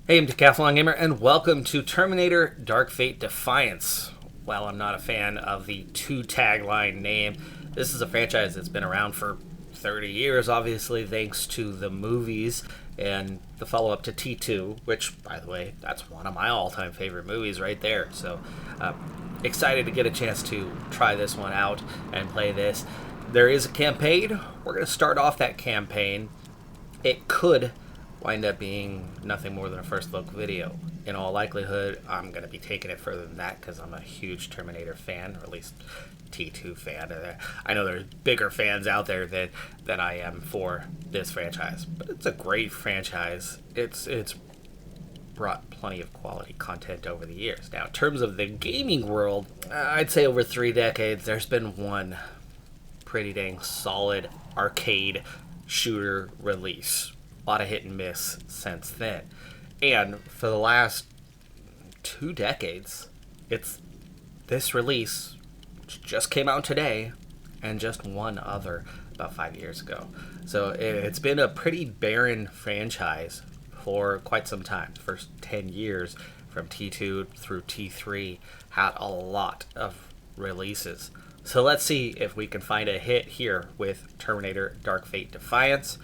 Hey, I'm Decathlon Gamer, and welcome to Terminator Dark Fate Defiance. While I'm not a fan of the two tagline name, this is a franchise that's been around for 30 years, obviously, thanks to the movies and the follow-up to T2, which, by the way, that's one of my all-time favorite movies right there. So, excited to get a chance to try this one out and play this. There is a campaign. We're going to start off that campaign. It could wind up being nothing more than a first look video. In all likelihood, I'm going to be taking it further than that because I'm a huge Terminator fan, or at least T2 fan. I know there's bigger fans out there than I am for this franchise, but it's a great franchise. It's brought plenty of quality content over the years. Now, in terms of the gaming world, I'd say over 3 decades, there's been one pretty dang solid arcade shooter release. A lot of hit and miss since then. And for the last 2 decades, it's this release, which just came out today, and just one other about 5 years ago. So it's been a pretty barren franchise for quite some time. The first 10 years, from T2 through T3, had a lot of releases. So let's see if we can find a hit here with Terminator Dark Fate Defiance.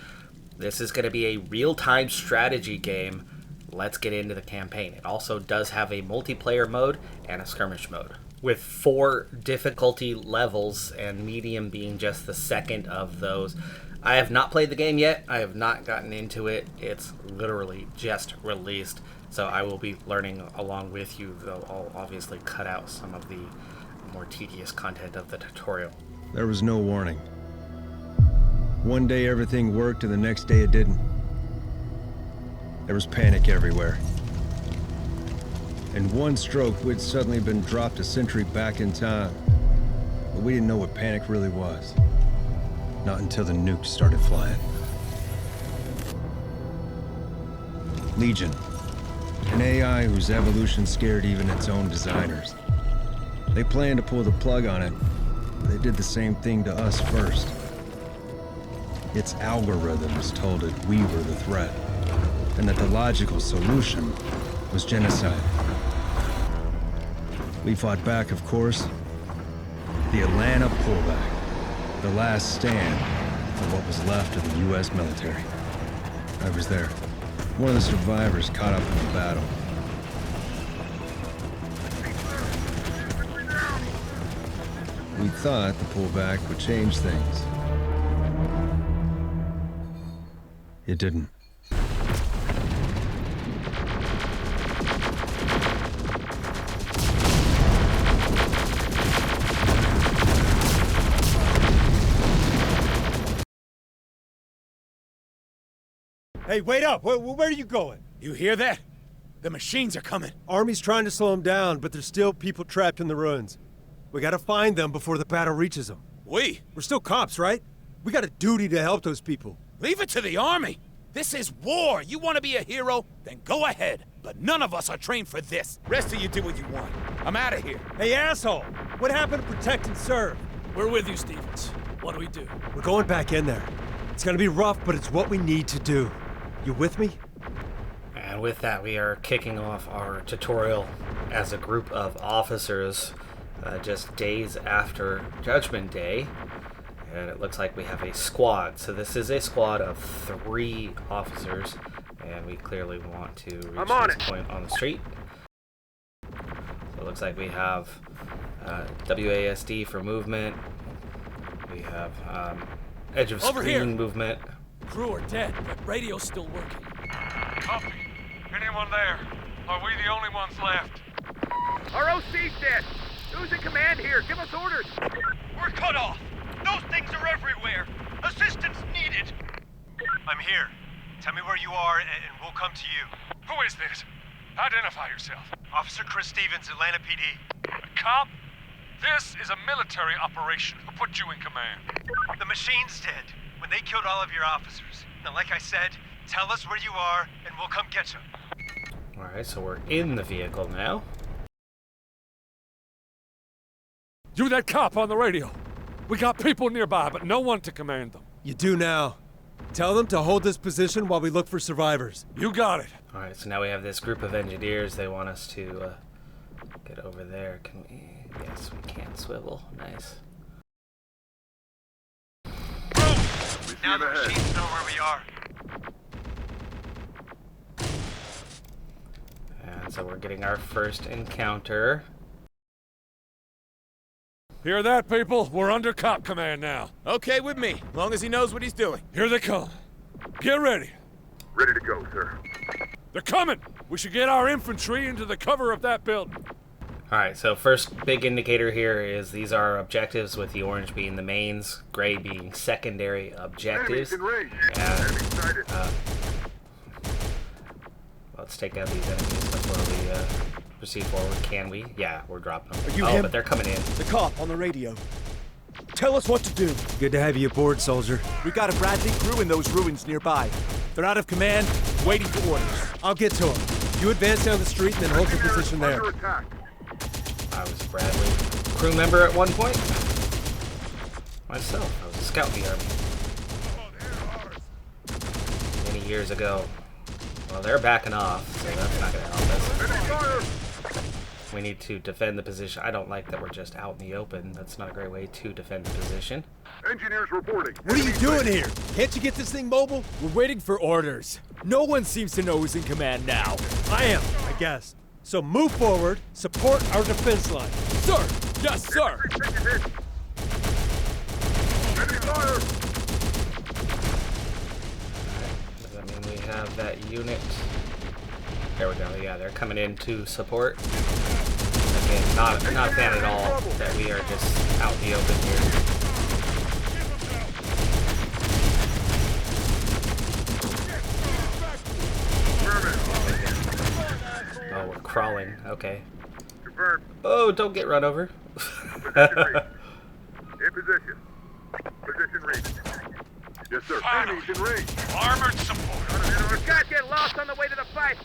This is going to be a real-time strategy game. Let's get into the campaign. It also does have a multiplayer mode and a skirmish mode, with 4 difficulty levels, and medium being just the second of those. I have not played the game yet. I have not gotten into it. It's literally just released, so I will be learning along with you, though I'll obviously cut out some of the more tedious content of the tutorial. There was no warning. One day everything worked and the next day it didn't. There was panic everywhere. In one stroke, we'd suddenly been dropped a century back in time. But we didn't know what panic really was. Not until the nukes started flying. Legion. An AI whose evolution scared even its own designers. They planned to pull the plug on it, but they did the same thing to us first. Its algorithms told it we were the threat, and that the logical solution was genocide. We fought back, of course. The Atlanta pullback, the last stand for what was left of the U.S. military. I was there. One of the survivors caught up in the battle. We thought the pullback would change things. It didn't. Hey, wait up! Where are you going? You hear that? The machines are coming. Army's trying to slow them down, but there's still people trapped in the ruins. We gotta find them before the battle reaches them. We're still cops, right? We got a duty to help those people. Leave it to the Army. This is war. You want to be a hero? Then go ahead. But none of us are trained for this. Rest of you do what you want. I'm out of here. Hey, asshole! What happened to protect and serve? We're with you, Stevens. What do we do? We're going back in there. It's gonna be rough, but it's what we need to do. You with me? And with that, we are kicking off our tutorial as a group of officers just days after Judgment Day. And it looks like we have a squad. So this is a squad of 3 officers, and we clearly want to reach this point on the street. So it looks like we have WASD for movement. We have edge of Over screen here. movement. Crew are dead, but radio's still working. Copy. Anyone there? Are we the only ones left? ROC's dead. Who's in command here? Give us orders. We're cut off. Those things are everywhere. Assistance needed. I'm here. Tell me where you are and we'll come to you. Who is this? Identify yourself. Officer Chris Stevens, Atlanta PD. A cop? This is a military operation. Who put you in command? The machine's dead. When they killed all of your officers. Now, like I said, tell us where you are and we'll come get you. Alright, so we're in the vehicle now. You that cop on the radio. We got people nearby, but no one to command them. You do now. Tell them to hold this position while we look for survivors. You got it. Alright, so now we have this group of engineers. They want us to get over there. Can we? Yes, we can swivel. Nice. Now the machines know where we are. And so we're getting our first encounter. Hear that, people? We're under cop command now. Okay with me, long as he knows what he's doing. Here they come. Get ready. Ready to go, sir. They're coming. We should get our infantry into the cover of that building. Alright, so first big indicator here is these are objectives, with the orange being the mains, gray being secondary objectives. And, let's take out these enemies before we proceed forward. Can we? Yeah, we're dropping them. you Oh, him? but they're coming in. The cop on the radio. Tell us what to do. Good to have you aboard, soldier. We got a Bradley crew in those ruins nearby. They're out of command, waiting for orders. I'll get to them. You advance down the street and then hold your position there. I was Bradley, crew member at one point. Myself, I was a scout in the army. Many years ago. Well, they're backing off, so that's not going to help us. We need to defend the position. I don't like that we're just out in the open. That's not a great way to defend the position. Engineers reporting. What are you doing here? Can't you get this thing mobile? We're waiting for orders. No one seems to know who's in command now. I am, I guess. So move forward, support our defense line. Sir! Yes, sir! Enemy fire! Does that mean we have that unit? There we go. Yeah, they're coming in to support. Again, not a fan at all that we are just out in the open here. Oh, we're crawling. Okay. Confirmed. Oh, don't get run over. In position. Position reached. Yes, sir. Enemies in range. Armored support. You guys get lost on the way to the fight.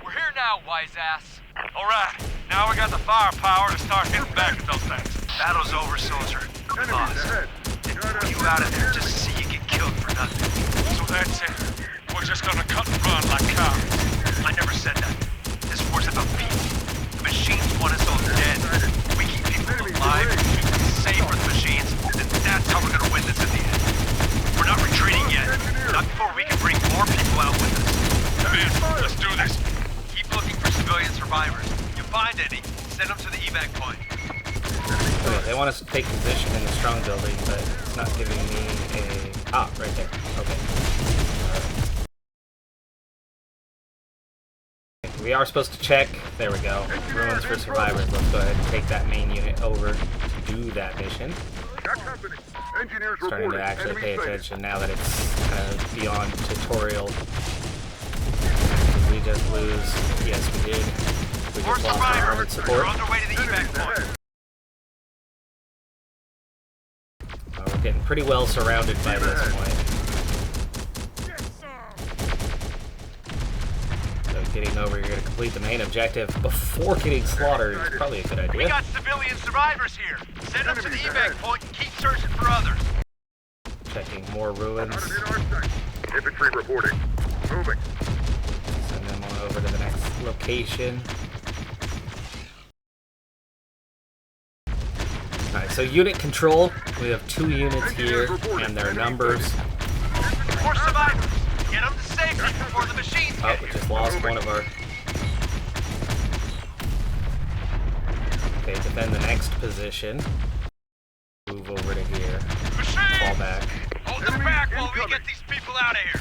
We're here now, wise ass. All right. Now we got the firepower to start hitting back at those things. Battle's over, soldier. Enemies ahead. You out of there just to see you get killed for nothing. So that's it. We're just gonna cut and run like cowards. I never said that. This war's about peace. The machines want us all dead. We keep people alive, safe for the machines, and that's how we're gonna win this in the end. We're not retreating yet. Not before we can bring more people out with us. Come in, let's do this. Keep looking for civilian survivors. You find any, send them to the evac point. Okay, they want us to take position in the strong building, but it's not giving me a... Ah, right there. Okay. We are supposed to check. There we go. Ruins for survivors. Let's go ahead and take that main unit over to do that mission. Starting to actually pay attention now that it's kind of beyond tutorial. Did we just lose? Yes, we did. We just lost our armored support. We're getting pretty well surrounded by this point. So getting over here to complete the main objective before getting slaughtered is probably a good idea. We got civilian survivors here. Send them to the evac point and keep searching for others. Checking more ruins. Infantry reporting. Moving. Send them on over to the next location. Alright, so unit control. We have 2 units here, and their numbers. More survivors. Get them to safety before the machines Oh, we just lost one of our... Okay, defend the next position. Move over to here. Fall back. Hold them back while we get these people out of here.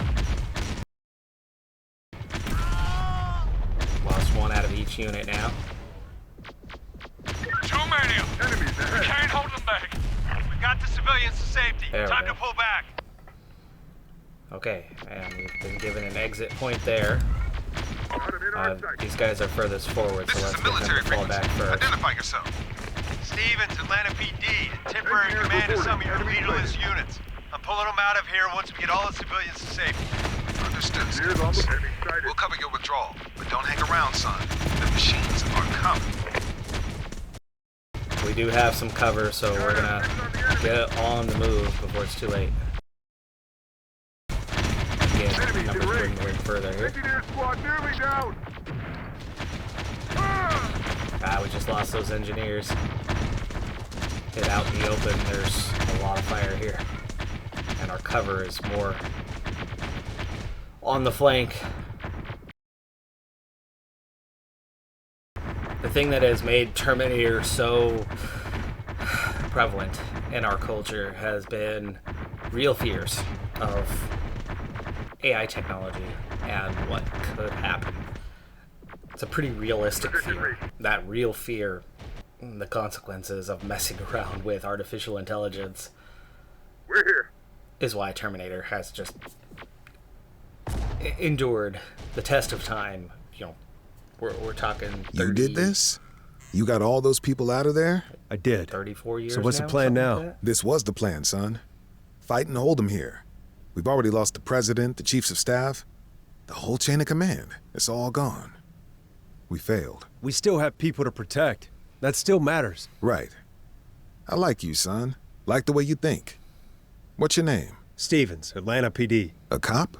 Lost one out of each unit now. Too many of them. Enemies ahead. We can't hold them back. We got the civilians to safety. There we Time go. to pull back. Okay, and we've been given an exit point there. These guys are furthest forward, so let's get them to fall back first. Identify yourself. Stevens, Atlanta PD, temporary command of some of your leaderless units. I'm pulling them out of here once we get all the civilians to safety. Understood, Stevens. We'll cover your withdrawal, but don't hang around, son. The machines are coming. We do have some cover, so we're gonna get on the move before it's too late. angling further here. Engineer squad nearly down. We just lost those engineers. Get out in the open, there's a lot of fire here. And our cover is more on the flank. The thing that has made Terminator so prevalent in our culture has been real fears of AI technology and what could happen. It's a pretty realistic fear. That real fear, the consequences of messing around with artificial intelligence, We're here. is why Terminator has just endured the test of time. You know, we're talking 30, You did this? You got all those people out of there? I did. 34 years So what's now, the plan something now? like that? This was the plan, son. Fight and hold them here. We've already lost the president, the chiefs of staff, the whole chain of command. It's all gone. We failed. We still have people to protect. That still matters. Right. I like you, son. Like the way you think. What's your name? Stevens, Atlanta PD. A cop?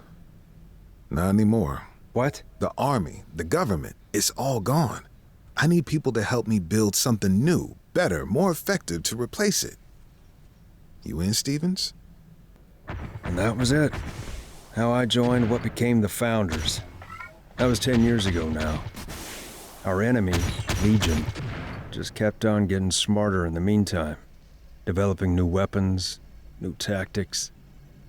Not anymore. What? The army, the government, it's all gone. I need people to help me build something new, better, more effective to replace it. You in, Stevens? And that was it. How I joined what became the Founders. That was 10 years ago now. Our enemy, Legion, just kept on getting smarter in the meantime. Developing new weapons, new tactics,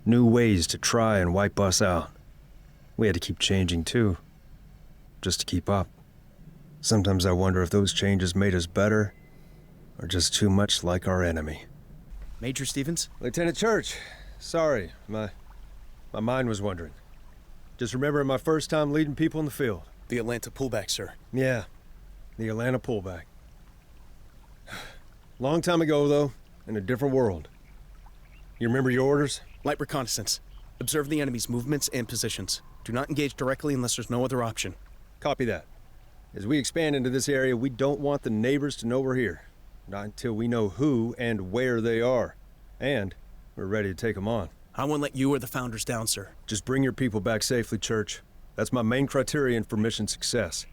new ways to try and wipe us out. We had to keep changing too, just to keep up. Sometimes I wonder if those changes made us better, or just too much like our enemy. Major Stevens? Lieutenant Church, sorry, my mind was wandering. Just remembering my first time leading people in the field. The Atlanta pullback, sir. Yeah, the Atlanta pullback. Long time ago, though, in a different world. You remember your orders? Light reconnaissance. Observe the enemy's movements and positions. Do not engage directly unless there's no other option. Copy that. As we expand into this area, we don't want the neighbors to know we're here. Not until we know who and where they are. And we're ready to take them on. I won't let you or the Founders down, sir. Just bring your people back safely, Church. That's my main criterion for mission success.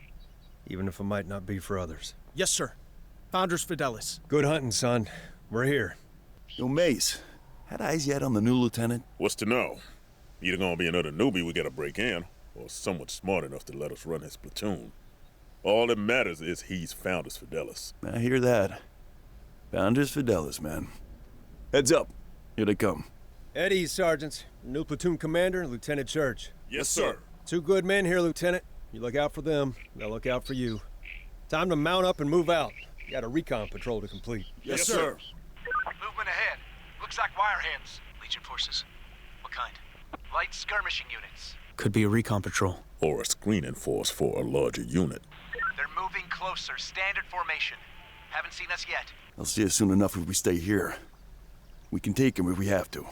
Even if it might not be for others. Yes, sir. Founders Fidelis. Good hunting, son. We're here. Yo, Mace, had eyes yet on the new lieutenant? What's to know? Either gonna be another newbie we gotta break in, or someone smart enough to let us run his platoon. All that matters is he's Founders Fidelis. I hear that. Founders Fidelis, man. Heads up. Here they come. At ease, Sergeants. New platoon commander, Lieutenant Church. Yes, sir. 2 good men here, Lieutenant. You look out for them, they'll look out for you. Time to mount up and move out. You got a recon patrol to complete. Yes, sir. Movement ahead. Looks like wireheads. Legion forces. What kind? Light skirmishing units. Could be a recon patrol. Or a screening force for a larger unit. They're moving closer. Standard formation. Haven't seen us yet. They'll see us soon enough if we stay here. We can take them if we have to.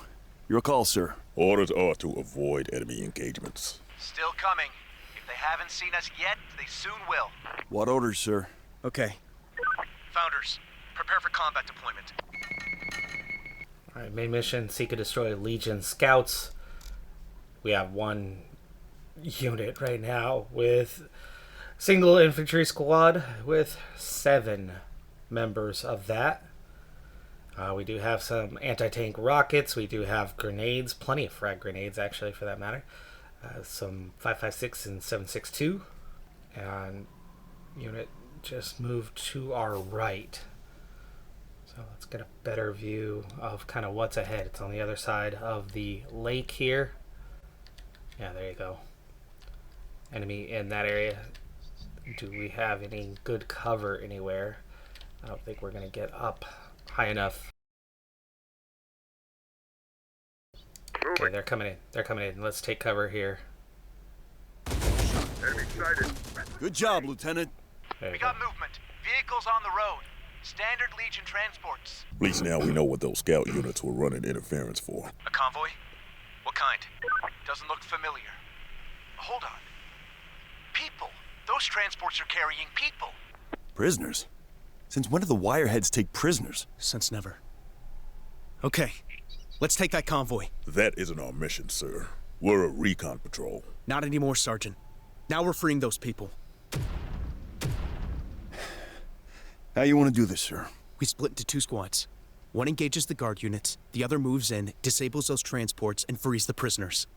Your call, sir. Orders are to avoid enemy engagements. Still coming. If they haven't seen us yet, they soon will. What orders, sir? Okay. Founders, prepare for combat deployment. Alright, main mission, seek and destroy Legion scouts. We have 1 unit right now with single infantry squad with 7 members of that. We do have some anti-tank rockets. We do have grenades, plenty of frag grenades actually for that matter. Some 5.56 and 7.62. And unit just moved to our right. So let's get a better view of kind of what's ahead. It's on the other side of the lake here. Yeah, there you go. Enemy in that area. Do we have any good cover anywhere? I don't think we're going to get up high enough. Okay, they're coming in. They're coming in. Let's take cover here. Enemy sighted. Good job, Lieutenant. We got movement. Vehicles on the road. Standard Legion transports. At least now we know what those scout units were running interference for. A convoy? What kind? Doesn't look familiar. Hold on. People. Those transports are carrying people. Prisoners? Since when do the wireheads take prisoners? Since never. Okay. Let's take that convoy. That isn't our mission, sir. We're a recon patrol. Not anymore, Sergeant. Now we're freeing those people. How you want to do this, sir? We split into 2 squads. One engages the guard units, the other moves in, disables those transports, and frees the prisoners.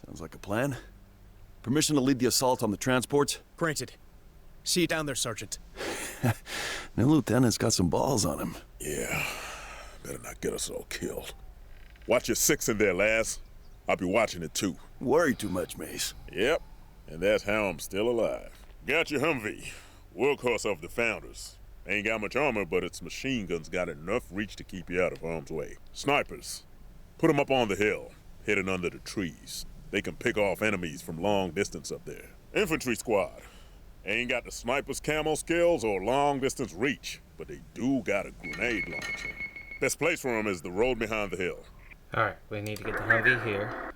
Sounds like a plan. Permission to lead the assault on the transports? Granted. See you down there, Sergeant. Now, Lieutenant's got some balls on him. Yeah, better not get us all killed. Watch your 6 in there, lass. I'll be watching it too. Worry too much, Mace. Yep, and that's how I'm still alive. Got your Humvee, workhorse of the Founders. Ain't got much armor, but its machine guns got enough reach to keep you out of harm's way. Snipers, put them up on the hill, hidden under the trees. They can pick off enemies from long distance up there. Infantry squad, ain't got the sniper's camo skills or long distance reach, but they do got a grenade launcher. Best place for them is the road behind the hill. Alright, we need to get the Humvee here.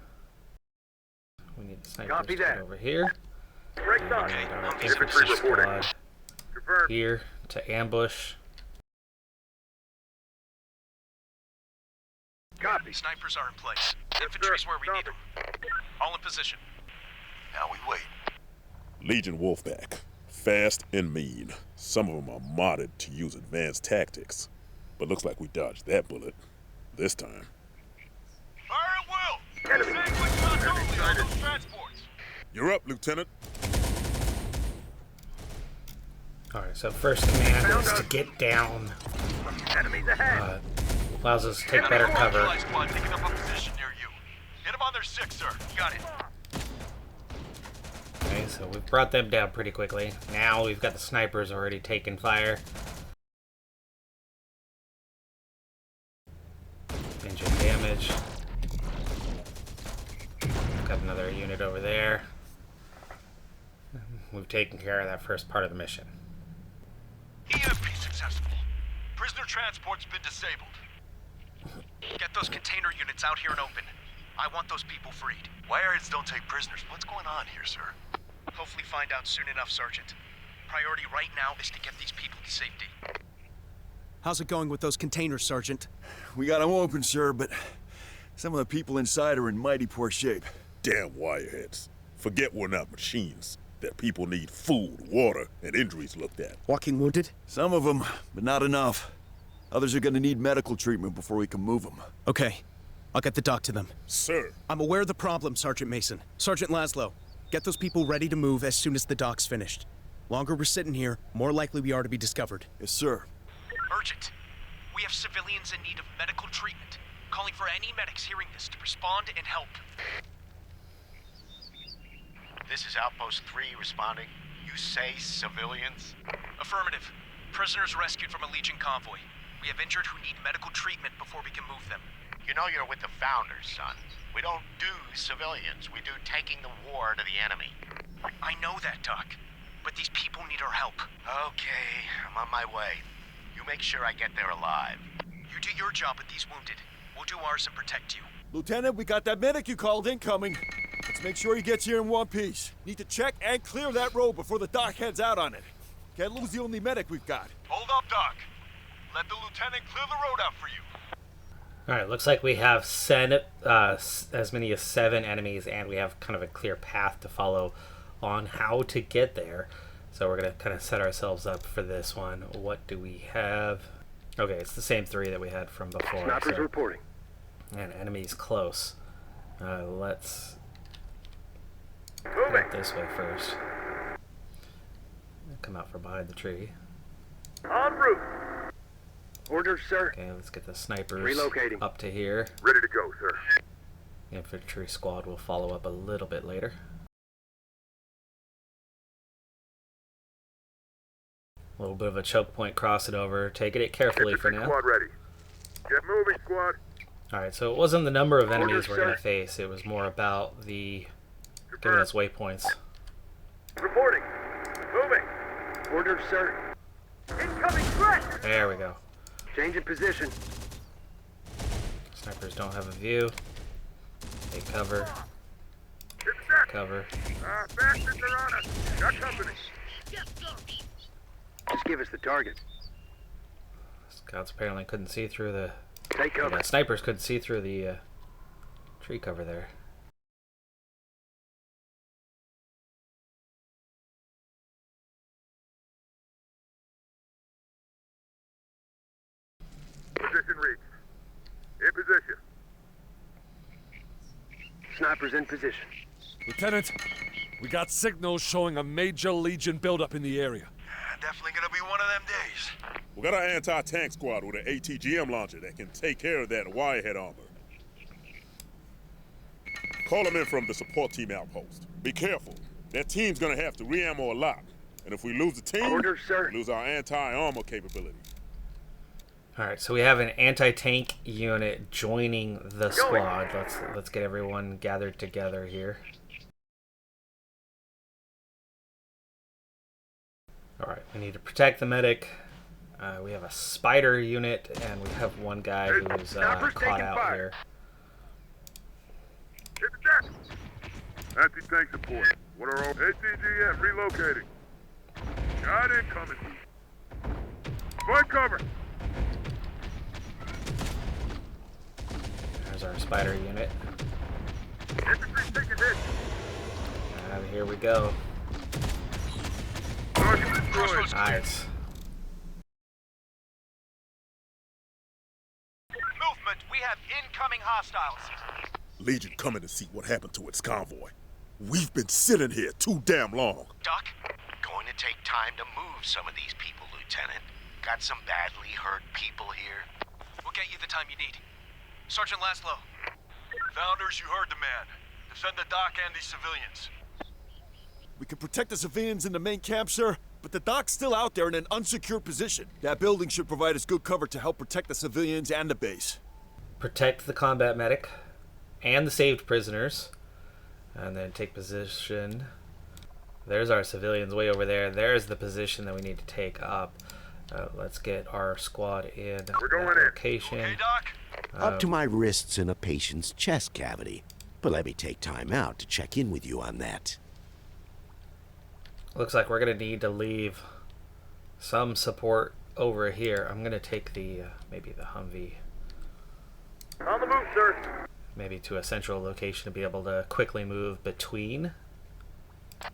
We need the snipers to get over here. Breaks And on. we need our Infantry infantry reporting. squad Confirmed. here to ambush. Copy. Snipers are in place. Infantry's where we need them. All in position. Now we wait. Legion Wolfpack, fast and mean. Some of them are modded to use advanced tactics, but looks like we dodged that bullet this time. Fire at will! Same with guns only on those transports. You're up, Lieutenant. Alright, so first command is to get down. Enemies ahead. Allows us to take better cover. Squad taking up a position near you. Get them on their 6, sir. Got it. Okay, so we've brought them down pretty quickly. Now we've got the snipers already taking fire. Engine damage. Got another unit over there. We've taken care of that first part of the mission. EMP successful. Prisoner transport's been disabled. Get those container units out here and open. I want those people freed. Wireheds don't take prisoners. What's going on here, sir? Hopefully find out soon enough, Sergeant. Priority right now is to get these people to safety. How's it going with those containers, Sergeant? We got them open, sir, but some of the people inside are in mighty poor shape. Damn wireheads. Forget we're not machines. That people need food, water, and injuries looked at. Walking wounded? Some of them, but not enough. Others are gonna need medical treatment before we can move them. Okay. I'll get the doc to them. Sir. I'm aware of the problem, Sergeant Mason. Sergeant Laszlo, get those people ready to move as soon as the doc's finished. Longer we're sitting here, more likely we are to be discovered. Yes, sir. Urgent. We have civilians in need of medical treatment. Calling for any medics hearing this to respond and help. This is Outpost 3 responding. You say civilians? Affirmative. Prisoners rescued from a Legion convoy. We have injured who need medical treatment before we can move them. You know you're with the Founders, son. We don't do civilians. We do taking the war to the enemy. I know that, Doc. But these people need our help. Okay, I'm on my way. You make sure I get there alive. You do your job with these wounded. We'll do ours and protect you. Lieutenant, we got that medic you called incoming. Let's make sure he gets here in one piece. Need to check and clear that road before the doc heads out on it. Can't lose the only medic we've got. Hold up, Doc. Let the lieutenant clear the road out for you. Alright, looks like we have as many as 7 enemies, and we have kind of a clear path to follow on how to get there. So we're going to kind of set ourselves up for this one. What do we have? Okay, it's the same 3 that we had from before. Snipers reporting. And enemies close. Let's Moving. go this way first. Come out from behind the tree. En route. Orders, sir. Okay, let's get the snipers Relocating. up to here. Ready to go, sir. The infantry squad will follow up a little bit later. A little bit of a choke point crossing over. Taking it carefully for now. Squad ready. Get moving, squad. Alright, so it wasn't the number of enemies Orders, we're going sir. to face. It was more about the giving us waypoints. Reporting. Moving. Orders, sir. Incoming threat. There we go. Changing position. Snipers don't have a view. Take cover. Cover. Bastards are on us. Got company. Just give us the target. Scouts apparently couldn't see through the... Take cover. Snipers couldn't see through the tree cover there. Snipers in position. Lieutenant, we got signals showing a major Legion buildup in the area. Definitely gonna be one of them days. We got an anti-tank squad with an ATGM launcher that can take care of that wirehead armor. Call them in from the support team outpost. Be careful. That team's gonna have to re-ammo a lot. And if we lose the team, Orders, sir. we lose our anti-armor capability. Alright, so we have an anti-tank unit joining the squad. Let's get everyone gathered together here. Alright, we need to protect the medic. We have a spider unit, and we have one guy who's caught out here. Anti-tank support. What are all ATGM relocating? Got incoming. Find cover. There's our spider unit. Infantry taking hit. And here we go. Nice. Movement, we have incoming hostiles. Legion coming to see what happened to its convoy. We've been sitting here too damn long. Doc, going to take time to move some of these people, Lieutenant. Got some badly hurt people here. We'll get you the time you need. Sergeant Laszlo. Founders, you heard the man. Defend the dock and these civilians. We can protect the civilians in the main camp, sir, but the dock's still out there in an unsecured position. That building should provide us good cover to help protect the civilians and the base. Protect the combat medic and the saved prisoners. And then take position. There's our civilians way over there. There's the position that we need to take up. Let's get our squad in that location. Okay, Doc? Up to my wrists in a patient's chest cavity. But let me take time out to check in with you on that. Looks like we're going to need to leave some support over here. I'm going to take the, maybe the Humvee. On the move, sir. Maybe to a central location to be able to quickly move between.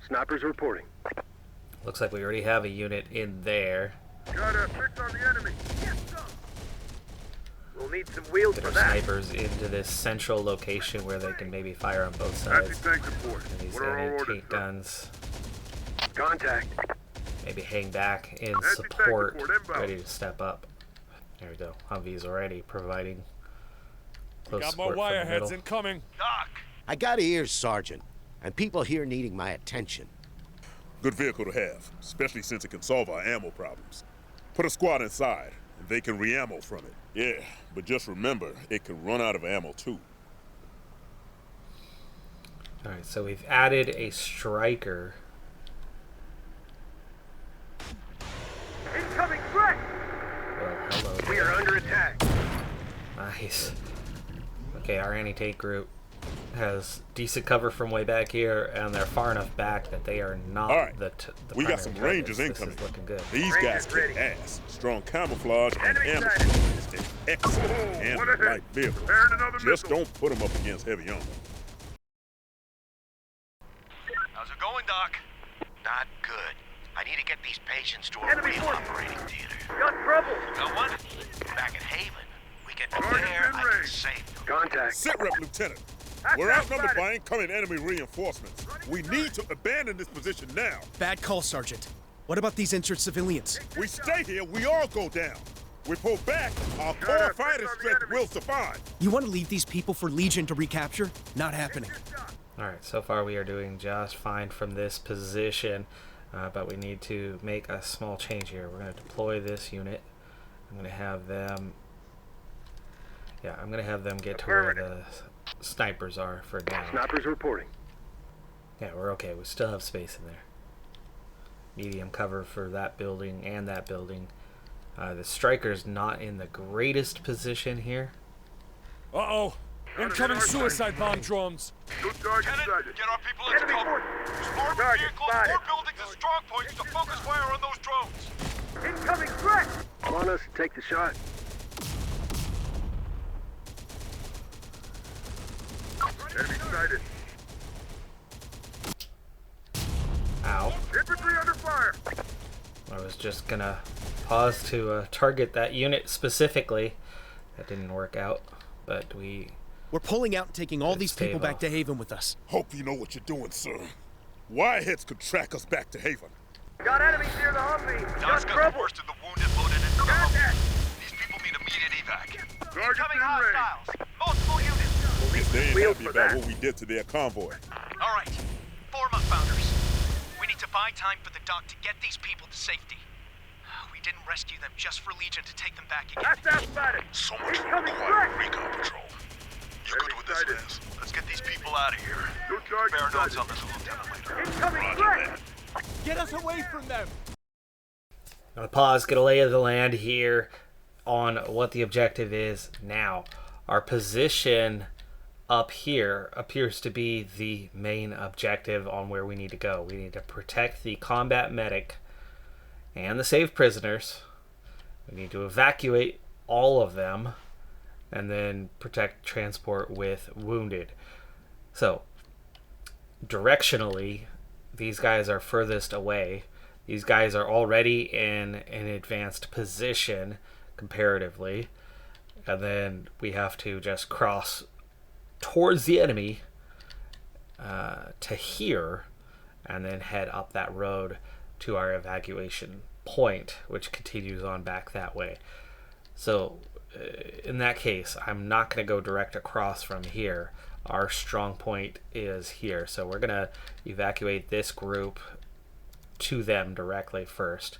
Snipers reporting. Looks like we already have a unit in there. Got a fix on the enemy. We'll need some wheels Get for our that. snipers into this central location where they can maybe fire on both sides. Anti-tank support. And these What are all orders, anti-tank guns. Contact. Maybe hang back in Anti-tank support, support inbound. ready to step up. There we go. Humvee's already providing close Got more support from the wireheads middle. incoming. Doc! I got ears, Sergeant, and people here needing my attention. Good vehicle to have, especially since it can solve our ammo problems. Put a squad inside, and they can re-ammo from it. Yeah, but just remember, it can run out of ammo too. Alright, so we've added a striker. Incoming threat! Well, hello. We are under attack. Nice. Okay, our anti-tank group has decent cover from way back here, and they're far enough back that they are not the We got primary some targets. Rangers This incoming. is looking good. These guys kick ass. Strong camouflage and ammo is an excellent and light vehicle. Just don't put them up against heavy armor. How's it going, Doc? Not good. I need to get these patients to a Enemy real force. operating theater. Got trouble. Got one? Back at Haven. We get them Target's there, in I can range. save them. Contact. Sit rep, Lieutenant. We're outnumbered by incoming enemy reinforcements. We need to abandon this position now. Bad call, Sergeant. What about these injured civilians? We stay here, we all go down. We pull back, our core fighter strength will survive. You want to leave these people for Legion to recapture? Not happening. Alright, so far we are doing just fine from this position, but we need to make a small change here. We're going to deploy this unit. I'm going to have them... Yeah, I'm going to have them get to where the snipers are for now. Snipers reporting. Yeah, we're okay. We still have space in there. Medium cover for that building and that building. The striker's not in the greatest position here. Uh-oh. Incoming suicide bomb drones. Lieutenant, get our people into cover. Use armored vehicles, more buildings, and strong points to focus fire on those drones. Incoming threat! On us, take the shot. Enemy sighted. Ow. Infantry under fire. I was just gonna pause to target that unit specifically. That didn't work out, but we We're pulling out and taking all these people back to Haven with us. Hope you know what you're doing, sir. Wireheads could track us back to Haven. Got enemies near the Humvee. Doc's got the worst of the wounded loaded into the Humvee. These people need immediate evac. Incoming hostiles. Multiple units. Guess they ain't happy about what we did to their convoy. All right. Form up, Founders. We need to buy time for the doc to get these people to safety. We didn't rescue them just for Legion to take them back again. That's outsided. So much for quiet recon patrol. You're good with this, Liz. Let's get these people out of here. Bear notes on this, Lieutenant later. Incoming threat. Get us away from them. I'm gonna pause, get a lay of the land here on what the objective is now. Our position up here appears to be the main objective on where we need to go. We need to protect the combat medic and the saved prisoners. We need to evacuate all of them and then protect transport with wounded. So directionally, these guys are furthest away. These guys are already in an advanced position comparatively, and then we have to just cross towards the enemy to here, and then head up that road to our evacuation point, which continues on back that way. So in that case, I'm not going to go direct across from here. Our strong point is here, so we're going to evacuate this group to them directly first.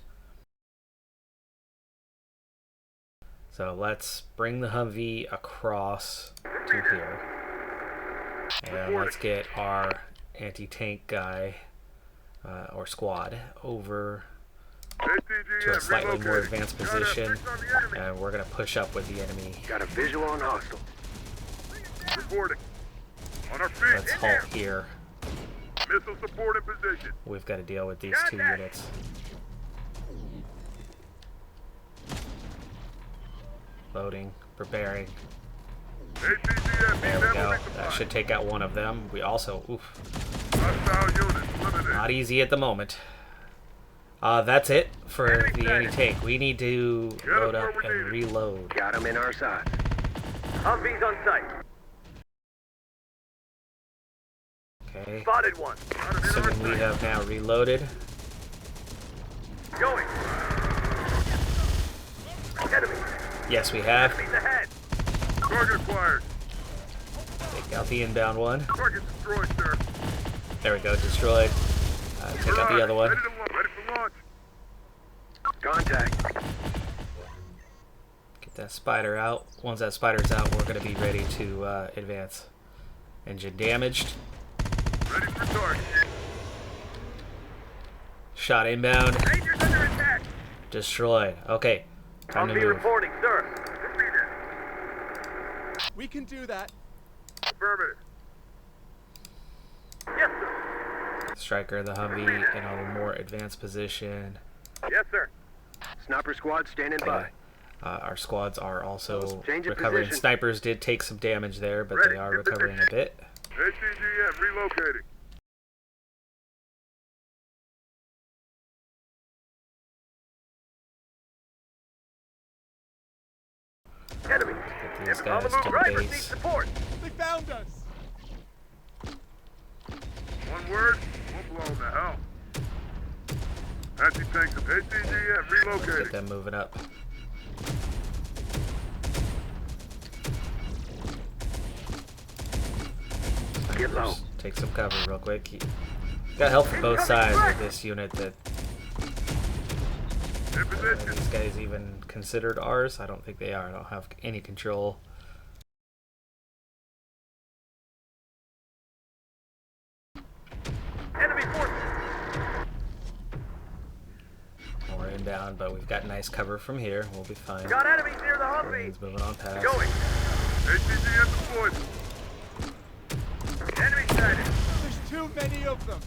So let's bring the Humvee across to here. And let's get our anti-tank guy, or squad, over to a slightly more advanced position. And we're going to push up with the enemy. Got a visual on hostile. Reporting. On our feet. Let's halt here. Missile support in position. We've got to deal with these two units. Loading, preparing. There we go. That should take out one of them. We also, not easy at the moment. That's it for the anti-tank. We need to load up and reload. Got him in our side. Humvee's on site. Okay. Spotted one. Assuming we have now reloaded. Going. Enemy. Yes, we have. Enemies ahead. Target acquired. Take out the inbound one. Target destroyed, sir. There we go, destroyed. Take out the other one. Ready for launch. Contact. Get that spider out. Once that spider's out, we're going to be ready to advance. Engine damaged. Ready for target. Shot inbound. Rangers under attack. Destroyed. Okay. Time to Humvee move. reporting, sir. We can do that. Affirmative. Yes, sir. Striker, the Humvee in a more advanced position. Yes, sir. Sniper squad standing by. Our squads are also Change of recovering. position. Snipers did take some damage there, but they are recovering a bit. ATGM relocating. Enemy. Get these On guys the to move the right, receive base. support. They found us. One word, we'll blow the hell. Anti-tanks of ATGM Let's relocating. get them moving up. Get low. Take some cover real quick. Got help from both sides with this unit that these guys even considered ours. I don't think they are. I don't have any control. Enemy forces. We're inbound, but we've got nice cover from here. We'll be fine. Got enemies near the Humvee. Marines moving on past. Going. ATGM deployed. Enemy sighted. There's too many of them.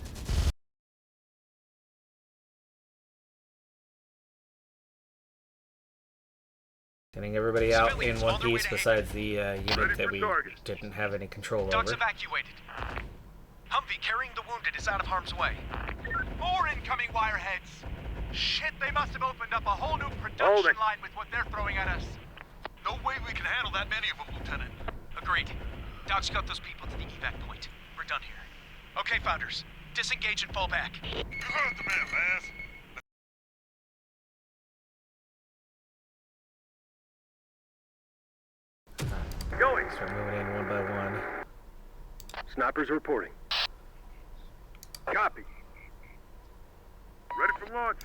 Getting everybody out in one piece besides the unit that we didn't have any control Doc's over. evacuated. Humvee carrying the wounded is out of harm's way. More incoming wireheads. Shit, they must have opened up a whole new production line with what they're throwing at us. No way we can handle that many of them, Lieutenant. Agreed. Doc, scout those people to the evac point. We're done here. Okay, Founders. Disengage and fall back. You heard the man, Laz. Going. Start moving in one by one. Snipers reporting. Copy. Ready for launch.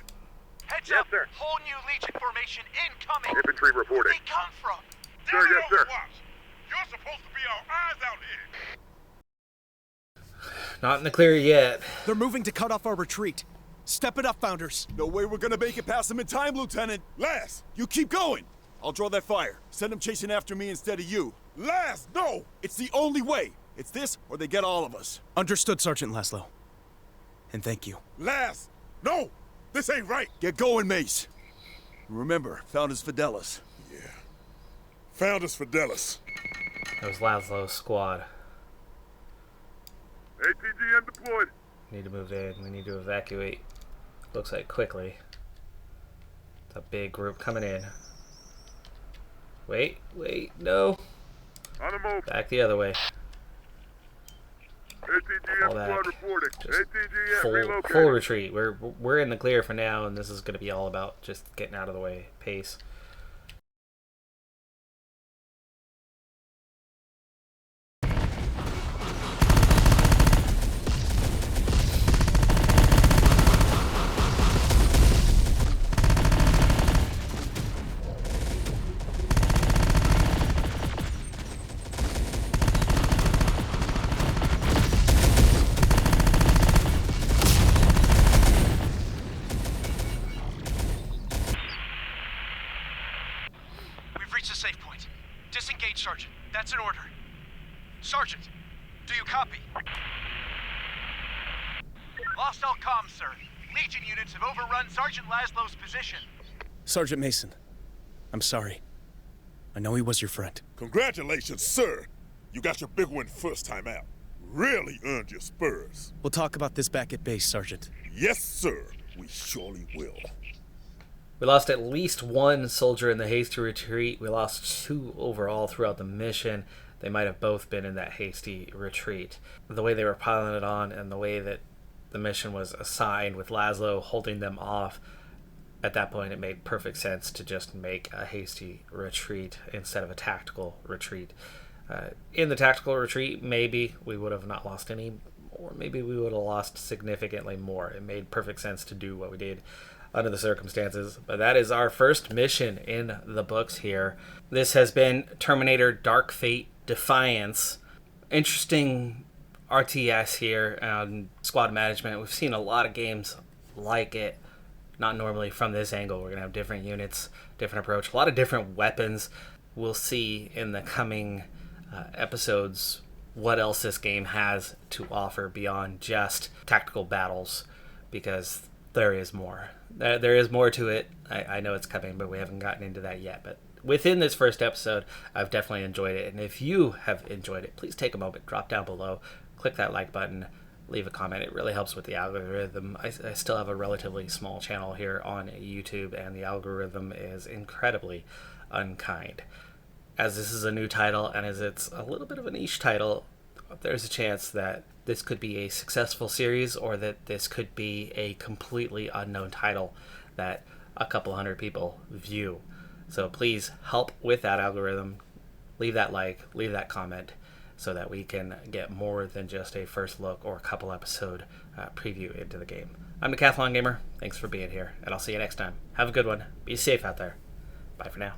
Heads Yes, up! sir. Whole new Legion formation incoming! Infantry reporting. Where'd they come from? Sir, yes, sir. You're supposed to be our eyes out here. Not in the clear yet. They're moving to cut off our retreat. Step it up, Founders. No way we're gonna make it past them in time, Lieutenant. Laz! You keep going. I'll draw that fire. Send them chasing after me instead of you. Laz, no! It's the only way. It's this or they get all of us. Understood, Sergeant Laszlo. And thank you. Laz! No! This ain't right! Get going, Mace. Remember, Founders Fidelis. Yeah. Founders Fidelis. That was Laszlo's squad. ATGM deployed. Need to move in. We need to evacuate. Looks like quickly. It's a big group coming in. Wait, no. On the move. Back the other way. ATGM All that. squad reporting. Just ATGM full relocating. retreat. We're in the clear for now, and this is going to be all about just getting out of the way. Pace. We've reached the safe point. Disengage, Sergeant. That's an order. Sergeant, do you copy? Lost all comms, sir. Legion units have overrun Sergeant Laszlo's position. Sergeant Mason, I'm sorry. I know he was your friend. Congratulations, sir. You got your big win first time out. Really earned your spurs. We'll talk about this back at base, Sergeant. Yes, sir. We surely will. We lost at least one soldier in the hasty retreat. We lost 2 overall throughout the mission. They might have both been in that hasty retreat. The way they were piling it on and the way that the mission was assigned with Laszlo holding them off, at that point it made perfect sense to just make a hasty retreat instead of a tactical retreat. In the tactical retreat, maybe we would have not lost any, or maybe we would have lost significantly more. It made perfect sense to do what we did under the circumstances. But that is our first mission in the books here. This has been Terminator Dark Fate Defiance. Interesting RTS here on squad management. We've seen a lot of games like it. Not normally from this angle. We're going to have different units, different approach, a lot of different weapons. We'll see in the coming episodes what else this game has to offer beyond just tactical battles, because there is more. There is more to it. I know it's coming, but we haven't gotten into that yet. But within this first episode, I've definitely enjoyed it. And if you have enjoyed it, please take a moment, drop down below, click that like button, leave a comment. It really helps with the algorithm. I still have a relatively small channel here on YouTube, and the algorithm is incredibly unkind. As this is a new title, and as it's a little bit of a niche title, there's a chance that this could be a successful series, or that this could be a completely unknown title that a couple hundred people view. So please help with that algorithm. Leave that like, leave that comment, so that we can get more than just a first look or a couple episode preview into the game. I'm Decathlon Gamer. Thanks for being here, and I'll see you next time. Have a good one. Be safe out there. Bye for now.